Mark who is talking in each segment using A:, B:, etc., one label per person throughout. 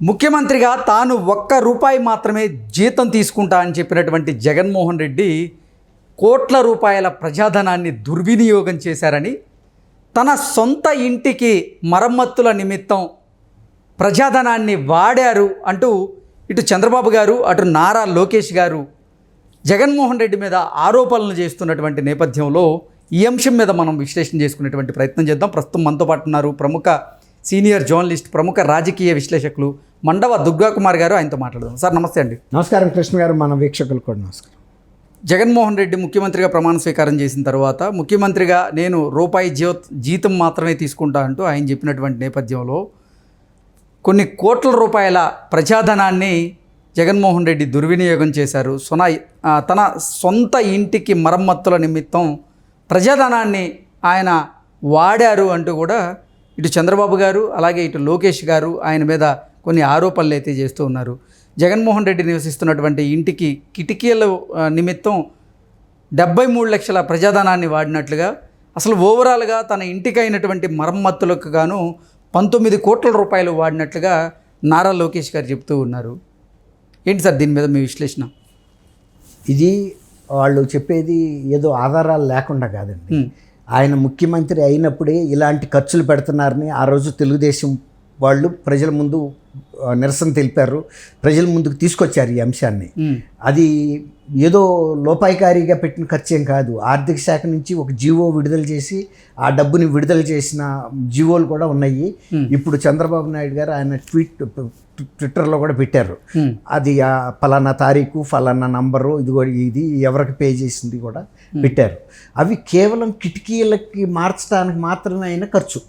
A: ముఖ్యమంత్రిగా తాను ₹1 మాత్రమే జీతం తీసుకుంటా అని చెప్పినటువంటి జగన్మోహన్ రెడ్డి కోట్ల రూపాయల ప్రజాధనాన్ని దుర్వినియోగం చేశారని, తన సొంత ఇంటికి మరమ్మతుల నిమిత్తం ప్రజాధనాన్ని వాడారు అంటూ ఇటు చంద్రబాబు గారు అటు నారా లోకేష్ గారు జగన్మోహన్ రెడ్డి మీద ఆరోపణలు చేస్తున్నటువంటి నేపథ్యంలో ఈ అంశం మీద మనం విశ్లేషణ చేసుకునేటువంటి ప్రయత్నం చేద్దాం. ప్రస్తుతం మనతో పాటు ఉన్నారు ప్రముఖ సీనియర్ జర్నలిస్ట్, ప్రముఖ రాజకీయ విశ్లేషకులు మండవ దుర్గా కుమార్ గారు. ఆయనతో మాట్లాడదాం. సార్ నమస్తే అండి.
B: నమస్కారం కృష్ణ గారు, మన వీక్షకులు కూడా నమస్కారం.
A: జగన్మోహన్ రెడ్డి ముఖ్యమంత్రిగా ప్రమాణ స్వీకారం చేసిన తర్వాత ముఖ్యమంత్రిగా నేను జీతం మాత్రమే తీసుకుంటా అంటూ ఆయన చెప్పినటువంటి నేపథ్యంలో కొన్ని కోట్ల రూపాయల ప్రజాధనాన్ని జగన్మోహన్ రెడ్డి దుర్వినియోగం చేశారు. తన సొంత ఇంటికి మరమ్మతుల నిమిత్తం ప్రజాధనాన్ని ఆయన వాడారు అంటూ కూడా ఇటు చంద్రబాబు గారు అలాగే ఇటు లోకేష్ గారు ఆయన మీద కొన్ని ఆరోపణలు అయితే చేస్తూ ఉన్నారు. జగన్మోహన్ రెడ్డి నివసిస్తున్నటువంటి ఇంటికి కిటికీల నిమిత్తం 73 లక్షల ప్రజాధనాన్ని వాడినట్లుగా, అసలు ఓవరాల్గా తన ఇంటికి అయినటువంటి మరమ్మతులకు గాను 19 కోట్ల రూపాయలు వాడినట్లుగా నారా లోకేష్ గారు చెప్తూ ఉన్నారు. ఏంటి సార్ దీని మీద మీ విశ్లేషణ?
B: ఇది వాళ్ళు చెప్పేది ఏదో ఆధారాలు లేకుండా కాదండి. ఆయన ముఖ్యమంత్రి అయినప్పుడే ఇలాంటి ఖర్చులు పెడుతున్నారని ఆ రోజు తెలుగుదేశం వాళ్ళు ప్రజల ముందు నిరసన తెలిపారు, ప్రజల ముందుకు తీసుకొచ్చారు ఈ అంశాన్ని. అది ఏదో లోపాయికారిగా పెట్టిన ఖర్చు ఏం కాదు. ఆర్థిక శాఖ నుంచి ఒక జీవో విడుదల చేసి ఆ డబ్బుని విడుదల చేసిన జీవోలు కూడా ఉన్నాయి. ఇప్పుడు చంద్రబాబు నాయుడు గారు ఆయన ట్విట్టర్లో కూడా పెట్టారు, అది ఫలానా తారీఖు ఫలానా నంబరు ఇది ఎవరికి పే చేసింది కూడా పెట్టారు. అవి కేవలం కిటికీలకి మార్చడానికి మాత్రమే అయిన ఖర్చు.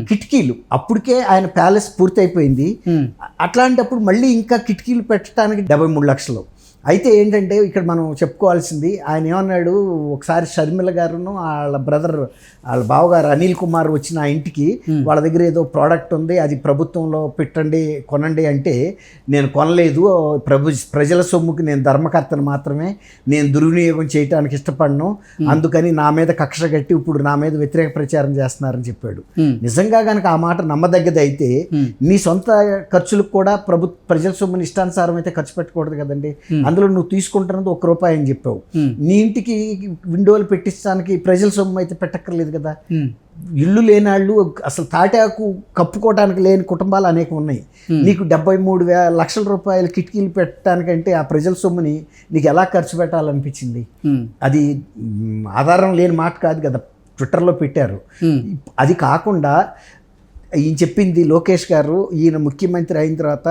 B: కిటికీలు అప్పటికే ఆయన ప్యాలెస్ పూర్తయిపోయింది. అట్లాంటప్పుడు మళ్ళీ ఇంకా కిటికీలు పెట్టడానికి 73 లక్షలు. అయితే ఏంటంటే ఇక్కడ మనం చెప్పుకోవాల్సింది, ఆయన ఏమన్నాడు, ఒకసారి షర్మిల గారును వాళ్ళ బ్రదర్ వాళ్ళ బావగారు అనిల్ కుమార్ వచ్చిన ఆ ఇంటికి వాళ్ళ దగ్గర ఏదో ప్రోడక్ట్ ఉంది, అది ప్రభుత్వంలో పెట్టండి కొనండి అంటే నేను కొనలేదు, ప్రజల సొమ్ముకి నేను ధర్మకర్తను మాత్రమే, నేను దుర్వినియోగం చేయడానికి ఇష్టపడను, అందుకని నా మీద కక్ష కట్టి ఇప్పుడు నా మీద వ్యతిరేక ప్రచారం చేస్తున్నారని చెప్పాడు. నిజంగా కనుక ఆ మాట నమ్మదగ్గది అయితే నీ సొంత ఖర్చులకు కూడా ప్రజల సొమ్ముని ఇష్టానుసారం అయితే ఖర్చు పెట్టకూడదు కదండి. అందులో నువ్వు తీసుకుంటున్నది ₹1 అని చెప్పావు. నీ ఇంటికి విండోలు పెట్టించడానికి ప్రజల సొమ్ము అయితే పెట్టక్కర్లేదు కదా. ఇల్లు లేనాళ్ళు, అసలు తాటాకు కప్పుకోవడానికి లేని కుటుంబాలు అనేక ఉన్నాయి. నీకు 73 లక్షల రూపాయలు కిటికీలు పెట్టడానికంటే ఆ ప్రజల సొమ్ముని నీకు ఎలా ఖర్చు పెట్టాలనిపించింది? అది ఆధారం లేని మాట కాదు కదా, ట్విట్టర్లో పెట్టారు. అది కాకుండా ఈయన చెప్పింది లోకేష్ గారు, ఈయన ముఖ్యమంత్రి అయిన తర్వాత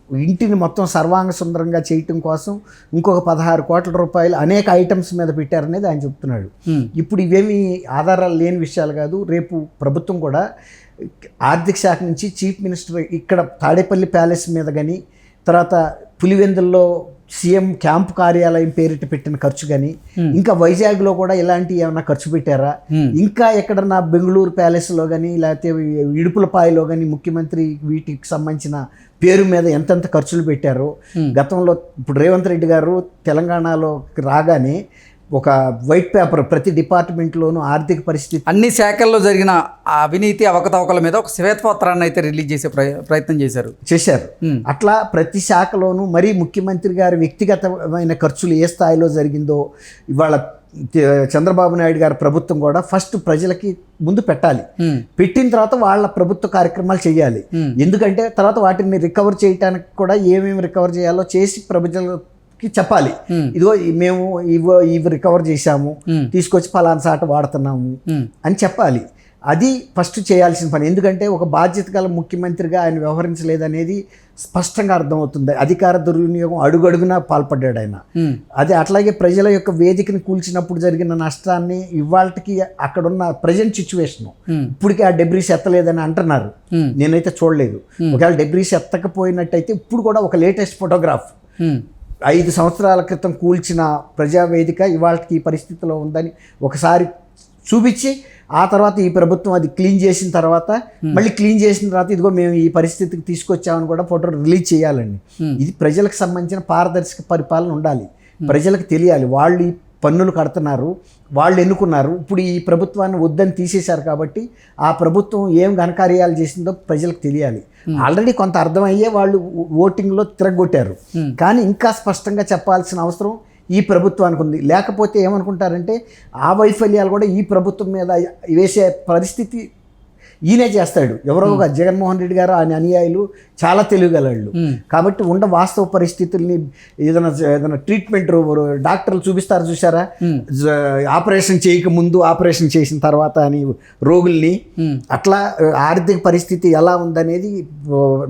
B: ఇంటిని మొత్తం సర్వాంగ సుందరంగా చేయటం కోసం ఇంకొక 16 కోట్ల రూపాయలు అనేక ఐటమ్స్ మీద పెట్టారనేది ఆయన చెప్తున్నాడు. ఇప్పుడు ఇవేమి ఆధారాలు లేని విషయాలు కాదు. రేపు ప్రభుత్వం కూడా ఆర్థిక శాఖ నుంచి చీఫ్ మినిస్టర్ ఇక్కడ తాడేపల్లి ప్యాలెస్ మీద కానీ, తర్వాత పులివెందుల్లో సీఎం క్యాంప్ కార్యాలయం పేరిట పెట్టిన ఖర్చు కానీ, ఇంకా వైజాగ్లో కూడా ఇలాంటి ఏమైనా ఖర్చు పెట్టారా, ఇంకా ఎక్కడన్నా బెంగళూరు ప్యాలెస్లో కానీ లేకపోతే ఇడుపులపాయలో కానీ ముఖ్యమంత్రి వీటికి సంబంధించిన పేరు మీద ఎంతెంత ఖర్చులు పెట్టారో గతంలో. ఇప్పుడు రేవంత్ రెడ్డి గారు తెలంగాణలో రాగానే ఒక వైట్ పేపర్ ప్రతి డిపార్ట్మెంట్లోనూ ఆర్థిక పరిస్థితి
A: అన్ని శాఖల్లో జరిగిన అవినీతి అవకతవకల మీద ఒక శ్వేతపత్రాన్ని అయితే రిలీజ్ చేసే ప్రయత్నం చేశారు.
B: అట్లా ప్రతి శాఖలోనూ మరీ ముఖ్యమంత్రి గారి వ్యక్తిగతమైన ఖర్చులు ఏ స్థాయిలో జరిగిందో ఇవాళ చంద్రబాబు నాయుడు గారి ప్రభుత్వం కూడా ఫస్ట్ ప్రజలకి ముందు పెట్టాలి, పెట్టిన తర్వాత వాళ్ళ ప్రభుత్వ కార్యక్రమాలు చేయాలి. ఎందుకంటే తర్వాత వాటిని రికవర్ చేయడానికి కూడా ఏమేమి రికవర్ చేయాలో చేసి ప్రజలకి చెప్పాలి. ఇదిగో మేము ఇవి రికవర్ చేశాము, తీసుకొచ్చి ఫలానా సాట వాడుతున్నాము అని చెప్పాలి. అది ఫస్ట్ చేయాల్సిన పని. ఎందుకంటే ఒక బాధ్యత గల ముఖ్యమంత్రిగా ఆయన వ్యవహరించలేదనేది స్పష్టంగా అర్థమవుతుంది. అధికార దుర్వినియోగం అడుగడుగునా పాల్పడ్డాడు ఆయన. అదే అట్లాగే ప్రజల యొక్క వేదికని కూల్చినప్పుడు జరిగిన నష్టాన్ని ఇవాళకి అక్కడున్న ప్రజెంట్ సిచ్యువేషన్ ఇప్పటికీ ఆ డెబ్రీస్ ఎత్తలేదని అంటున్నారు. నేనైతే చూడలేదు. ఒకవేళ డెబ్రీస్ ఎత్తకపోయినట్టయితే ఇప్పుడు కూడా ఒక లేటెస్ట్ ఫోటోగ్రాఫ్ 5 సంవత్సరాల క్రితం కూల్చిన ప్రజావేదిక ఇవాళకి ఈ పరిస్థితిలో ఉందని ఒకసారి చూపించి ఆ తర్వాత ఈ ప్రభుత్వం అది క్లీన్ చేసిన తర్వాత మళ్ళీ క్లీన్ చేసిన తర్వాత ఇదిగో మేము ఈ పరిస్థితికి తీసుకొచ్చామని కూడా ఫోటో రిలీజ్ చేయాలండి. ఇది ప్రజలకు సంబంధించిన పారదర్శక పరిపాలన ఉండాలి. ప్రజలకు తెలియాలి వాళ్ళు ఈ పన్నులు కడుతున్నారు, వాళ్ళు ఎన్నుకున్నారు. ఇప్పుడు ఈ ప్రభుత్వాన్ని వద్దని తీసేశారు కాబట్టి ఆ ప్రభుత్వం ఏం ఘనకార్యాలు చేసిందో ప్రజలకు తెలియాలి. ఆల్రెడీ కొంత అర్థమయ్యే వాళ్ళు ఓటింగ్లో తిరగొట్టారు, కానీ ఇంకా స్పష్టంగా చెప్పాల్సిన అవసరం ఈ ప్రభుత్వానికి ఉంది. లేకపోతే ఏమనుకుంటారంటే ఆ వైఫల్యాలు కూడా ఈ ప్రభుత్వం మీద వేసే పరిస్థితి ఈయనే చేస్తాడు. ఎవరో ఒక జగన్మోహన్ రెడ్డి గారు ఆయన అనుయాయులు చాలా తెలియగలవాళ్ళు కాబట్టి వాస్తవ పరిస్థితుల్ని ఏదైనా ట్రీట్మెంట్ డాక్టర్లు చూపిస్తారు చూసారా, ఆపరేషన్ చేయక ముందు ఆపరేషన్ చేసిన తర్వాత అని రోగుల్ని, అట్లా ఆర్థిక పరిస్థితి ఎలా ఉందనేది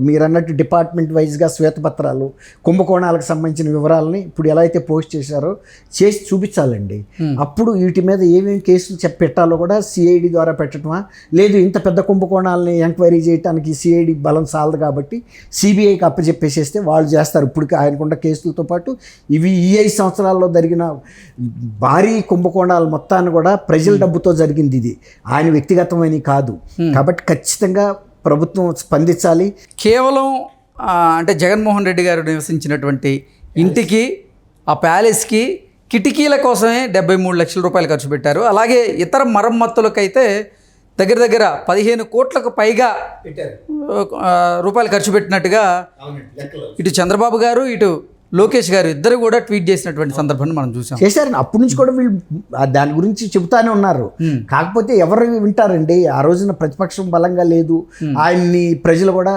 B: మీరు అన్నట్టు డిపార్ట్మెంట్ వైజ్గా శ్వేతపత్రాలు కుంభకోణాలకు సంబంధించిన వివరాలని ఇప్పుడు ఎలా అయితే పోస్ట్ చేశారో చేసి చూపించాలండి. అప్పుడు వీటి మీద ఏమేమి కేసులు పెట్టాలో కూడా సిఐడి ద్వారా పెట్టడమా, లేదు ఇంత పెద్ద కుంభకోణాలని ఎంక్వైరీ చేయడానికి సిఐడి బలం చాలదు కాబట్టి సిబిఐకి అప్పచెప్పేసేస్తే వాళ్ళు చేస్తారు. ఇప్పటికి ఆయనకున్న కేసులతో పాటు ఇవి ఈ 5 సంవత్సరాల్లో జరిగిన భారీ కుంభకోణాలు మొత్తాన్ని కూడా ప్రజల డబ్బుతో జరిగింది. ఇది ఆయన వ్యక్తిగతమైనవి కాదు. కాబట్టి ఖచ్చితంగా ప్రభుత్వం స్పందించాలి.
A: కేవలం అంటే జగన్మోహన్ రెడ్డి గారు నివసించినటువంటి ఇంటికి, ఆ ప్యాలెస్కి కిటికీల కోసమే 73 లక్షల రూపాయలు ఖర్చు పెట్టారు. అలాగే ఇతర మరమ్మతులకైతే దగ్గర 15 కోట్లకు పైగా రూపాయలు ఖర్చు పెట్టినట్టుగా ఇటు చంద్రబాబు గారు, ఇటు లోకేష్ గారు ఇద్దరు కూడా ట్వీట్ చేసినటువంటి సందర్భాన్ని మనం చూసాం.
B: చేశారు. అప్పటి నుంచి కూడా వీళ్ళు దాని గురించి చెబుతానే ఉన్నారు. కాకపోతే ఎవరు వింటారండి? ఆ రోజున ప్రతిపక్షం బలంగా లేదు, ఆయన్ని ప్రజలు కూడా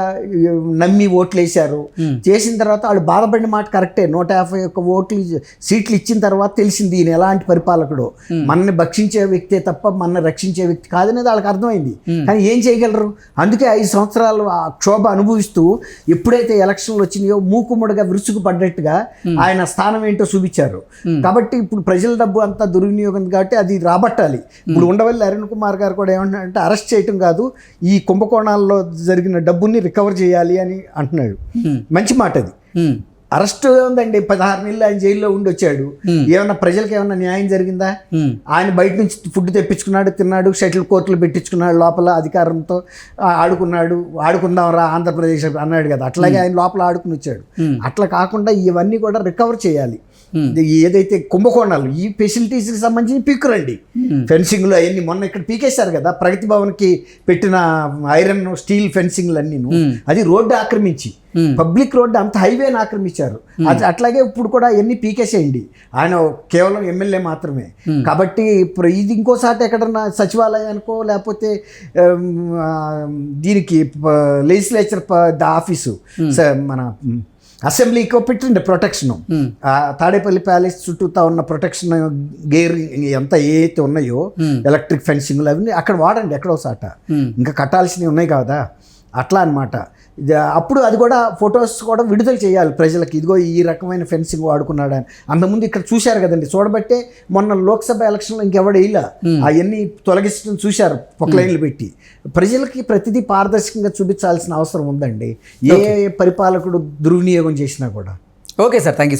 B: నమ్మి ఓట్లు వేశారు. చేసిన తర్వాత వాళ్ళు బాధపడిన మాట కరెక్టే. 151 సీట్లు ఇచ్చిన తర్వాత తెలిసింది ఈయన ఎలాంటి పరిపాలకుడు, మనల్ని భక్షించే వ్యక్తే తప్ప మనల్ని రక్షించే వ్యక్తి కాదనేది వాళ్ళకి అర్థమైంది. కానీ ఏం చేయగలరు? అందుకే 5 సంవత్సరాలు ఆ క్షోభ అనుభవిస్తూ ఎప్పుడైతే ఎలక్షన్లు వచ్చినాయో మూకుమ్మడిగా విరుచుకు పడ్డట్టు ఆయన స్థానం ఏంటో చూపించారు. కాబట్టి ఇప్పుడు ప్రజల డబ్బు అంతా దుర్వినియోగం కాబట్టి అది రాబట్టాలి. ఇప్పుడు ఉండవల్లి అరుణ్ కుమార్ గారు కూడా ఏమంటున్నారంటే అరెస్ట్ చేయటం కాదు, ఈ కుంభకోణాల్లో జరిగిన డబ్బుని రికవర్ చేయాలి అని అంటున్నాడు. మంచి మాట అది. అరెస్ట్ ఉందండి, 16 నెలలు ఆయన జైల్లో ఉండి వచ్చాడు. ఏమన్నా ప్రజలకు ఏమన్నా న్యాయం జరిగిందా? ఆయన బయట నుంచి ఫుడ్ తెప్పించుకున్నాడు, తిన్నాడు, షటిల్ కోర్టులు పెట్టించుకున్నాడు, లోపల అధికారంతో ఆడుకున్నాడు. ఆడుకుందాం రా ఆంధ్రప్రదేశ్ అన్నాడు కదా, అట్లాగే ఆయన లోపల ఆడుకుని వచ్చాడు. అట్లా కాకుండా ఇవన్నీ కూడా రికవర్ చేయాలి. ఏదైతే కుంభకోణాలు ఈ ఫెసిలిటీస్కి సంబంధించి పీకురండి. ఫెన్సింగ్లు అవన్నీ మొన్న ఇక్కడ పీకేశారు కదా, ప్రగతి భవన్కి పెట్టిన ఐరన్ స్టీల్ ఫెన్సింగ్లు అన్నీ, అది రోడ్డు ఆక్రమించి పబ్లిక్ రోడ్డు అంత హైవేని ఆక్రమించారు. అది అట్లాగే ఇప్పుడు కూడా ఎన్ని పీకేసేయండి. ఆయన కేవలం ఎమ్మెల్యే మాత్రమే కాబట్టి ఇది ఇంకోసారి ఎక్కడన్నా సచివాలయానికో లేకపోతే దీనికి లెజిస్లేచర్ ఆఫీసు మన అసెంబ్లీకి పెట్టండి ప్రొటెక్షన్. తాడేపల్లి ప్యాలెస్ చుట్టూతా ఉన్న ప్రొటెక్షన్ గేర్ ఎంత ఏవైతే ఉన్నాయో ఎలక్ట్రిక్ ఫెన్సింగ్లు అవన్నీ అక్కడ వాడండి ఎక్కడో సాట. ఇంకా కట్టాల్సినవి ఉన్నాయి కదా, అట్లా అనమాట. అప్పుడు అది కూడా ఫొటోస్ కూడా విడుదల చేయాలి ప్రజలకి, ఇదిగో ఈ రకమైన ఫెన్సింగ్ వాడుకున్నాడని. అంతకుముందు ఇక్కడ చూశారు కదండి, చూడబట్టే మొన్న లోక్సభ ఎలక్షన్లో ఇంకెవడ ఇలా అవన్నీ తొలగించడం చూశారు పొక్లైన్లు పెట్టి. ప్రజలకి ప్రతిదీ పారదర్శకంగా చూపించాల్సిన అవసరం ఉందండి, ఏ పరిపాలకుడు దుర్వినియోగం చేసినా కూడా.
A: Okay sir, thank you.